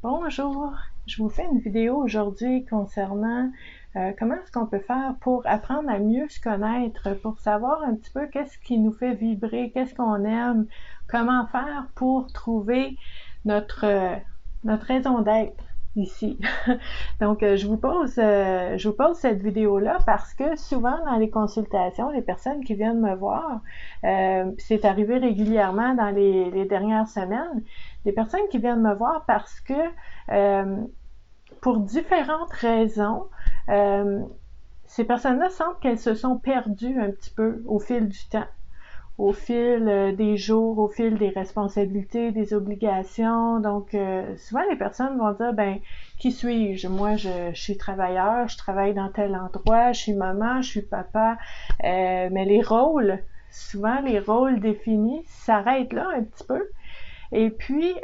Bonjour, je vous fais une vidéo aujourd'hui concernant comment est-ce qu'on peut faire pour apprendre à mieux se connaître, pour savoir un petit peu qu'est-ce qui nous fait vibrer, qu'est-ce qu'on aime, comment faire pour trouver notre, notre raison d'être ici. Donc, je vous pose cette vidéo-là parce que souvent dans les consultations, les personnes qui viennent me voir, c'est arrivé régulièrement dans les dernières semaines, des personnes qui viennent me voir parce que pour différentes raisons, euh, ces personnes-là sentent qu'elles se sont perdues un petit peu au fil du temps, au fil des jours, au fil des responsabilités, des obligations. Donc, souvent les personnes vont dire, ben, qui suis-je? Moi, je suis travailleur, je travaille dans tel endroit, je suis maman, je suis papa. Mais les rôles, souvent les rôles définis s'arrêtent là un petit peu. Et puis,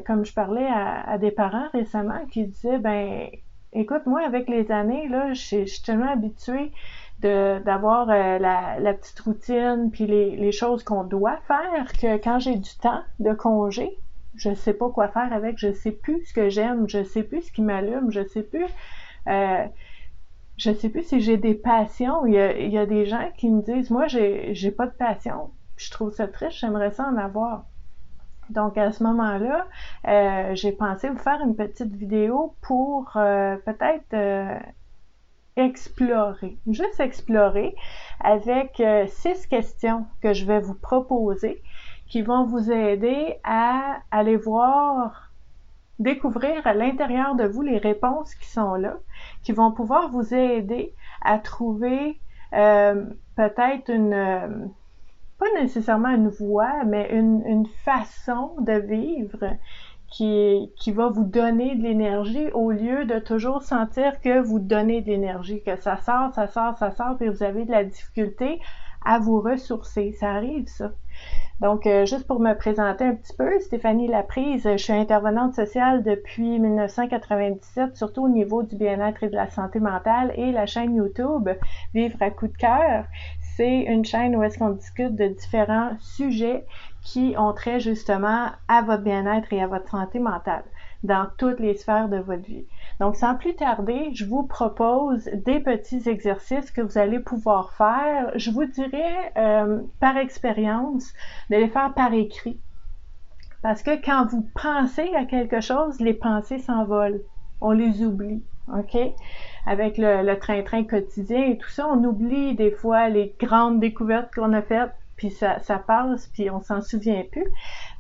comme je parlais à des parents récemment qui disaient, ben, écoute, moi, avec les années, là, je suis tellement habituée d'avoir la petite routine, puis les choses qu'on doit faire, que quand j'ai du temps de congé, je sais pas quoi faire avec, je sais plus ce que j'aime, je sais plus ce qui m'allume, euh, je sais plus si j'ai des passions. Il y a des gens qui me disent, moi, j'ai pas de passion. Puis je trouve ça triste, j'aimerais ça en avoir. Donc à ce moment-là, j'ai pensé vous faire une petite vidéo pour peut-être juste explorer avec 6 questions que je vais vous proposer qui vont vous aider à aller voir, découvrir à l'intérieur de vous les réponses qui sont là, qui vont pouvoir vous aider à trouver peut-être pas nécessairement une voie, mais une façon de vivre qui va vous donner de l'énergie au lieu de toujours sentir que vous donnez de l'énergie, que ça sort, ça sort, ça sort, puis vous avez de la difficulté à vous ressourcer. Ça arrive, ça. Donc, juste pour me présenter un petit peu, Stéphanie Laprise, je suis intervenante sociale depuis 1997, surtout au niveau du bien-être et de la santé mentale, et la chaîne YouTube Vivre à coup de cœur. C'est une chaîne où est-ce qu'on discute de différents sujets qui ont trait justement à votre bien-être et à votre santé mentale dans toutes les sphères de votre vie. Donc, sans plus tarder, je vous propose des petits exercices que vous allez pouvoir faire. Je vous dirais, par expérience, de les faire par écrit. Parce que quand vous pensez à quelque chose, les pensées s'envolent. On les oublie. OK? Avec le train-train quotidien et tout ça, on oublie des fois les grandes découvertes qu'on a faites, puis ça passe, puis on s'en souvient plus.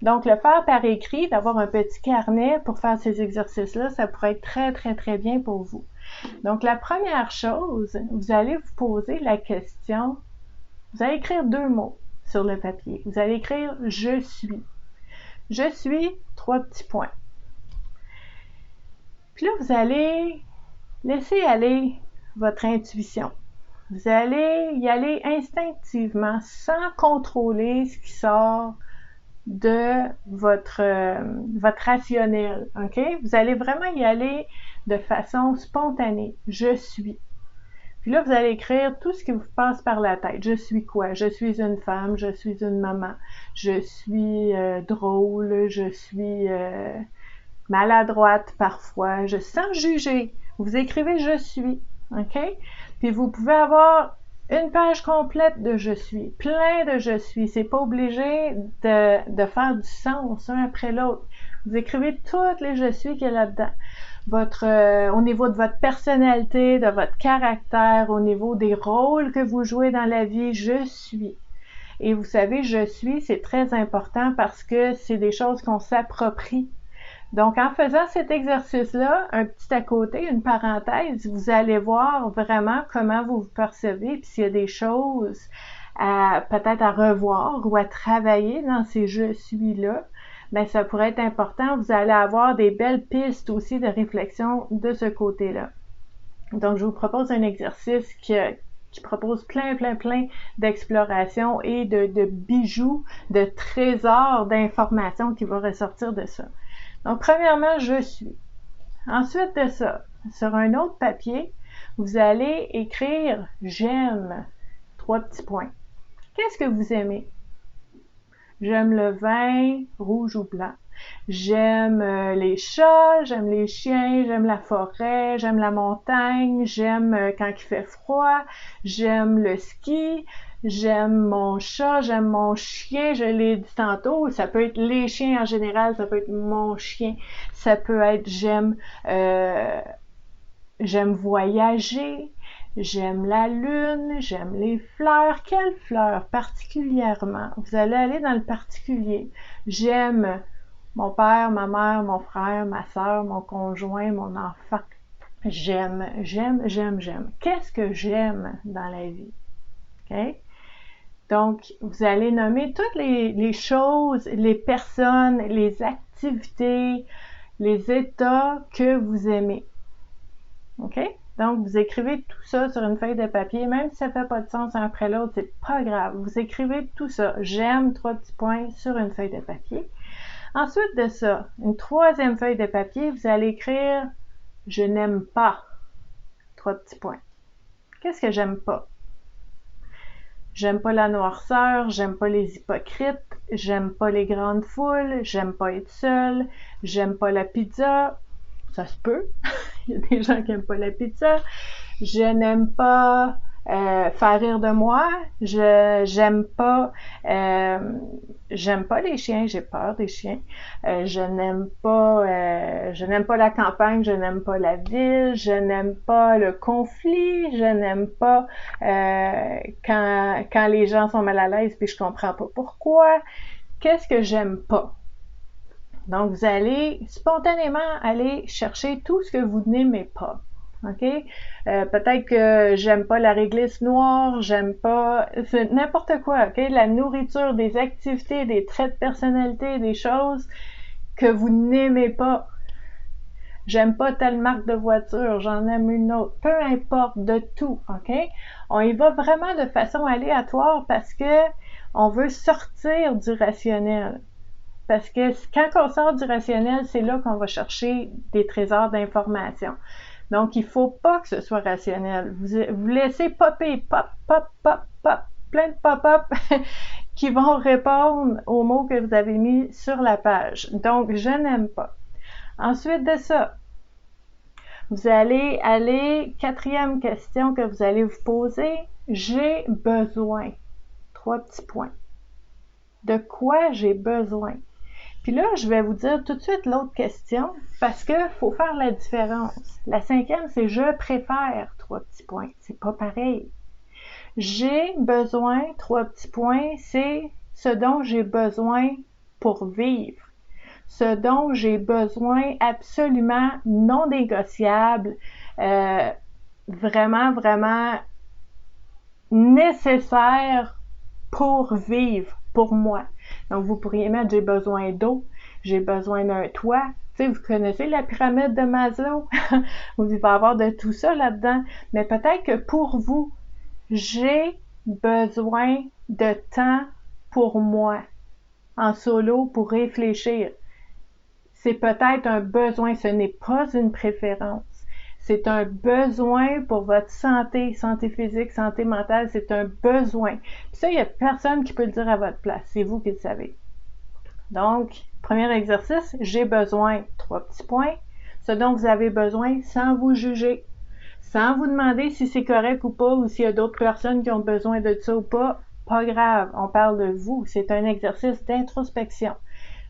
Donc, le faire par écrit, d'avoir un petit carnet pour faire ces exercices-là, ça pourrait être très, très, très bien pour vous. Donc, la première chose, vous allez vous poser la question, vous allez écrire 2 mots sur le papier. Vous allez écrire « Je suis ». Je suis, 3 petits points. Puis là, vous allez laisser aller votre intuition. Vous allez y aller instinctivement, sans contrôler ce qui sort de votre rationnel. OK? Vous allez vraiment y aller de façon spontanée. Je suis. Puis là, vous allez écrire tout ce qui vous passe par la tête. Je suis quoi? Je suis une femme, je suis une maman, je suis drôle, je suis maladroite parfois, sans juger. Vous écrivez je suis, OK? Puis vous pouvez avoir une page complète de je suis, plein de je suis. C'est pas obligé de faire du sens un après l'autre. Vous écrivez toutes les je suis qu'il y a là-dedans. Au niveau de votre personnalité, de votre caractère, au niveau des rôles que vous jouez dans la vie, je suis. Et vous savez, je suis, c'est très important parce que c'est des choses qu'on s'approprie. Donc, en faisant cet exercice-là, un petit à côté, une parenthèse, vous allez voir vraiment comment vous vous percevez, puis s'il y a des choses peut-être à revoir ou à travailler dans ces je suis-là, ben ça pourrait être important. Vous allez avoir des belles pistes aussi de réflexion de ce côté-là. Donc, je vous propose un exercice qui propose plein d'exploration et de bijoux, de trésors d'informations qui vont ressortir de ça. Donc, premièrement, je suis. Ensuite de ça, sur un autre papier, vous allez écrire j'aime. 3 petits points. Qu'est-ce que vous aimez? J'aime le vin rouge ou blanc. J'aime les chats, j'aime les chiens, j'aime la forêt, j'aime la montagne, j'aime quand il fait froid, j'aime le ski, j'aime mon chat, j'aime mon chien, je l'ai dit tantôt, ça peut être les chiens en général, ça peut être mon chien, ça peut être j'aime voyager, j'aime la lune, j'aime les fleurs. Quelles fleurs particulièrement? Vous allez aller dans le particulier. J'aime mon père, ma mère, mon frère, ma soeur, mon conjoint, mon enfant. J'aime. Qu'est-ce que j'aime dans la vie? OK? Donc, vous allez nommer toutes les choses, les personnes, les activités, les états que vous aimez. OK? Donc, vous écrivez tout ça sur une feuille de papier, même si ça fait pas de sens un après l'autre, c'est pas grave. Vous écrivez tout ça. J'aime, 3 petits points sur une feuille de papier. Ensuite de ça, une troisième feuille de papier, vous allez écrire « Je n'aime pas », 3 petits points. Qu'est-ce que j'aime pas? J'aime pas la noirceur, j'aime pas les hypocrites, j'aime pas les grandes foules, j'aime pas être seule, j'aime pas la pizza, ça se peut, il y a des gens qui aiment pas la pizza, je n'aime pas faire rire de moi, j'aime pas les chiens, j'ai peur des chiens, je n'aime pas la campagne, je n'aime pas la ville, je n'aime pas le conflit, je n'aime pas quand les gens sont mal à l'aise puis je comprends pas pourquoi. Qu'est-ce que j'aime pas? Donc, vous allez spontanément aller chercher tout ce que vous n'aimez pas. OK? Peut-être que j'aime pas la réglisse noire, j'aime pas... C'est n'importe quoi, OK? La nourriture, des activités, des traits de personnalité, des choses que vous n'aimez pas. J'aime pas telle marque de voiture, j'en aime une autre. Peu importe, de tout, OK? On y va vraiment de façon aléatoire parce que on veut sortir du rationnel. Parce que quand on sort du rationnel, c'est là qu'on va chercher des trésors d'informations. Donc, il faut pas que ce soit rationnel. Vous laissez popper, pop, plein de pop-up qui vont répondre aux mots que vous avez mis sur la page. Donc, je n'aime pas. Ensuite de ça, vous allez aller, 4e question que vous allez vous poser, j'ai besoin. 3 petits points. De quoi j'ai besoin? Puis là, je vais vous dire tout de suite l'autre question parce que faut faire la différence. La 5e, c'est je préfère, 3 petits points. C'est pas pareil. J'ai besoin, 3 petits points, c'est ce dont j'ai besoin pour vivre. Ce dont j'ai besoin absolument non négociable, vraiment, vraiment nécessaire pour vivre, pour moi. Donc, vous pourriez mettre « j'ai besoin d'eau »,« j'ai besoin d'un toit ». Tu sais, vous connaissez la pyramide de Maslow? Il va y avoir de tout ça là-dedans. Mais peut-être que pour vous, j'ai besoin de temps pour moi, en solo, pour réfléchir. C'est peut-être un besoin, ce n'est pas une préférence. C'est un besoin pour votre santé, santé physique, santé mentale, c'est un besoin. Puis ça, il n'y a personne qui peut le dire à votre place, c'est vous qui le savez. Donc, premier exercice, j'ai besoin, 3 petits points, ce dont vous avez besoin sans vous juger, sans vous demander si c'est correct ou pas, ou s'il y a d'autres personnes qui ont besoin de ça ou pas grave, on parle de vous, c'est un exercice d'introspection.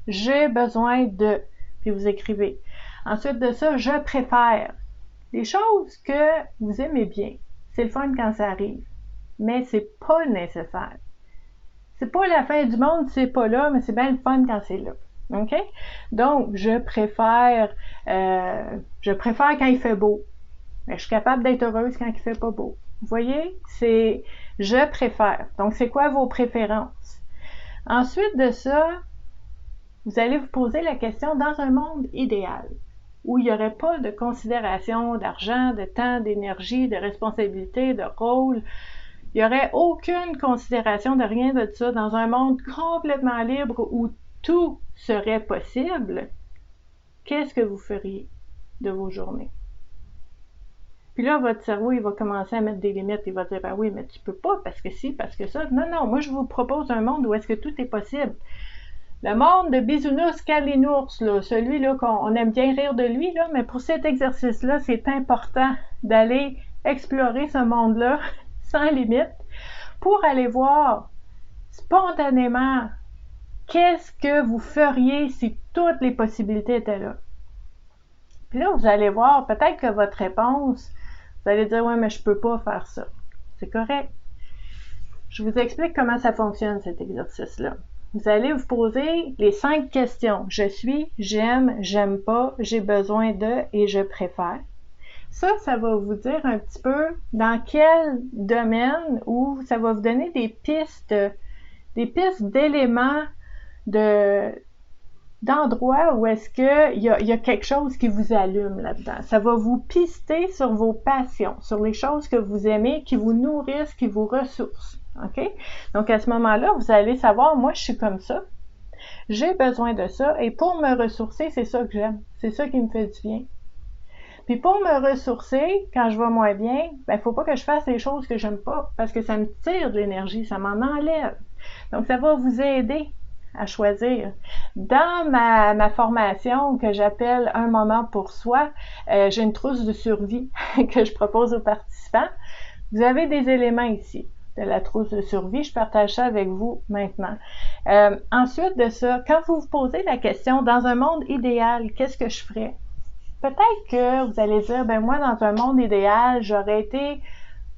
J'ai besoin de, puis vous écrivez. Ensuite de ça, je préfère. Des choses que vous aimez bien. C'est le fun quand ça arrive. Mais c'est pas nécessaire. C'est pas la fin du monde, c'est pas là, mais c'est bien le fun quand c'est là. OK? Donc, je préfère quand il fait beau. Mais je suis capable d'être heureuse quand il fait pas beau. Vous voyez? C'est je préfère. Donc, c'est quoi vos préférences? Ensuite de ça, vous allez vous poser la question dans un monde idéal, où il n'y aurait pas de considération d'argent, de temps, d'énergie, de responsabilité, de rôle. Il n'y aurait aucune considération de rien de ça dans un monde complètement libre où tout serait possible. Qu'est-ce que vous feriez de vos journées? Puis là, votre cerveau, il va commencer à mettre des limites. Il va dire, ben oui, mais tu peux pas, parce que si, parce que ça. Non, moi, je vous propose un monde où est-ce que tout est possible. Le monde de Bisounours Calinours, là, celui-là qu'on aime bien rire de lui, là, mais pour cet exercice-là, c'est important d'aller explorer ce monde-là sans limite pour aller voir spontanément qu'est-ce que vous feriez si toutes les possibilités étaient là. Puis là, vous allez voir, peut-être que votre réponse, vous allez dire « Ouais, mais je peux pas faire ça. » C'est correct. Je vous explique comment ça fonctionne, cet exercice-là. Vous allez vous poser les 5 questions. Je suis, j'aime, j'aime pas, j'ai besoin de et je préfère. Ça va vous dire un petit peu dans quel domaine ou ça va vous donner des pistes d'éléments, d'endroits où est-ce qu'il y a quelque chose qui vous allume là-dedans. Ça va vous pister sur vos passions, sur les choses que vous aimez, qui vous nourrissent, qui vous ressourcent. OK? Donc, à ce moment-là, vous allez savoir, moi, je suis comme ça. J'ai besoin de ça. Et pour me ressourcer, c'est ça que j'aime. C'est ça qui me fait du bien. Puis pour me ressourcer, quand je vais moins bien, ben, faut pas que je fasse des choses que j'aime pas, parce que ça me tire de l'énergie, ça m'en enlève. Donc, ça va vous aider à choisir. Dans ma formation que j'appelle Un moment pour soi, j'ai une trousse de survie que je propose aux participants. Vous avez des éléments ici de la trousse de survie. Je partage ça avec vous maintenant. Ensuite de ça, quand vous vous posez la question, dans un monde idéal, qu'est-ce que je ferais? Peut-être que vous allez dire, ben moi, dans un monde idéal, j'aurais été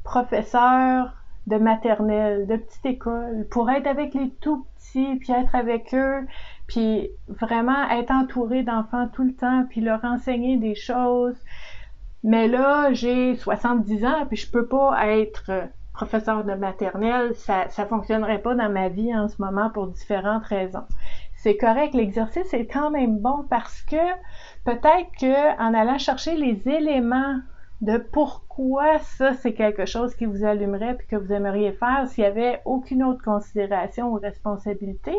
professeur de maternelle, de petite école, pour être avec les tout petits, puis être avec eux, puis vraiment être entouré d'enfants tout le temps, puis leur enseigner des choses. Mais là, j'ai 70 ans, puis je peux pas être professeur de maternelle, ça fonctionnerait pas dans ma vie en ce moment pour différentes raisons. C'est correct, l'exercice est quand même bon parce que peut-être que en allant chercher les éléments de pourquoi ça c'est quelque chose qui vous allumerait puis que vous aimeriez faire s'il y avait aucune autre considération ou responsabilité,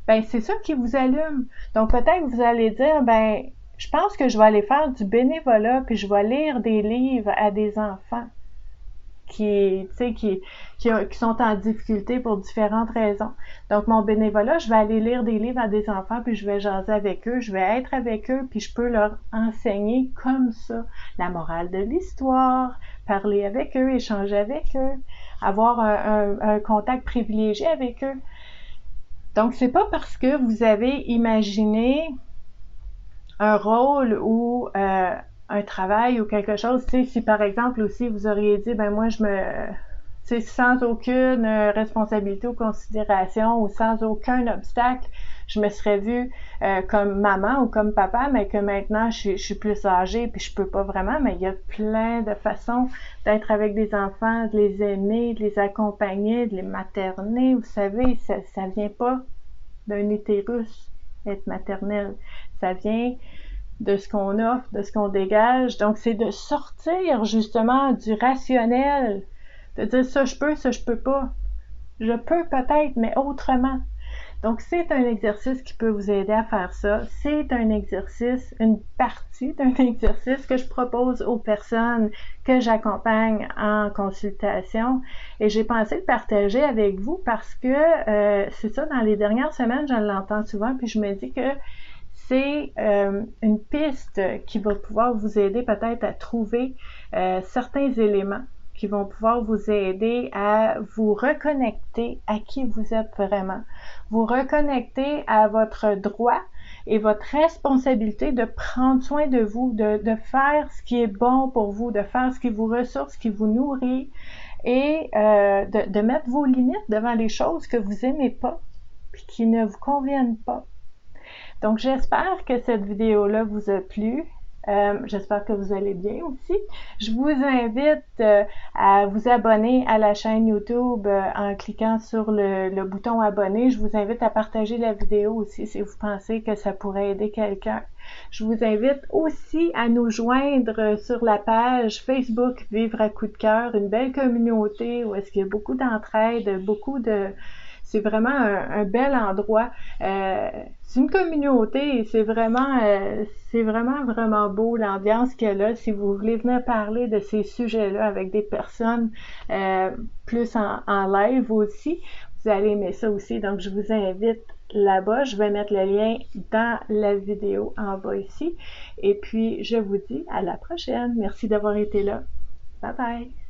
ben c'est ça qui vous allume. Donc peut-être que vous allez dire ben je pense que je vais aller faire du bénévolat puis je vais lire des livres à des enfants qui sont en difficulté pour différentes raisons. Donc, mon bénévolat, je vais aller lire des livres à des enfants, puis je vais jaser avec eux, je vais être avec eux, puis je peux leur enseigner comme ça la morale de l'histoire, parler avec eux, échanger avec eux, avoir un contact privilégié avec eux. Donc, c'est pas parce que vous avez imaginé un rôle ou un travail ou quelque chose, tu sais, si par exemple aussi vous auriez dit, ben moi sans aucune responsabilité ou considération ou sans aucun obstacle, je me serais vue comme maman ou comme papa, mais que maintenant je suis plus âgée puis je peux pas vraiment, mais il y a plein de façons d'être avec des enfants, de les aimer, de les accompagner, de les materner, vous savez, ça vient pas d'un utérus, être maternelle, ça vient de ce qu'on offre, de ce qu'on dégage. Donc, c'est de sortir justement du rationnel, de dire ça je peux pas. Je peux peut-être, mais autrement. Donc, c'est un exercice qui peut vous aider à faire ça. C'est un exercice, une partie d'un exercice que je propose aux personnes que j'accompagne en consultation. Et j'ai pensé le partager avec vous parce que c'est ça, dans les dernières semaines, je l'entends souvent, puis je me dis que c'est une piste qui va pouvoir vous aider peut-être à trouver certains éléments qui vont pouvoir vous aider à vous reconnecter à qui vous êtes vraiment, vous reconnecter à votre droit et votre responsabilité de prendre soin de vous, de faire ce qui est bon pour vous, de faire ce qui vous ressource, ce qui vous nourrit et de mettre vos limites devant les choses que vous aimez pas puis qui ne vous conviennent pas. Donc, j'espère que cette vidéo-là vous a plu. J'espère que vous allez bien aussi. Je vous invite à vous abonner à la chaîne YouTube en cliquant sur le bouton abonner. Je vous invite à partager la vidéo aussi si vous pensez que ça pourrait aider quelqu'un. Je vous invite aussi à nous joindre sur la page Facebook Vivre à coup de cœur, une belle communauté où est-ce qu'il y a beaucoup d'entraide, c'est vraiment un bel endroit. C'est une communauté et c'est vraiment beau l'ambiance qu'il y a là. Si vous voulez venir parler de ces sujets-là avec des personnes plus en live aussi, vous allez aimer ça aussi. Donc, je vous invite là-bas. Je vais mettre le lien dans la vidéo en bas ici. Et puis, je vous dis à la prochaine. Merci d'avoir été là. Bye bye!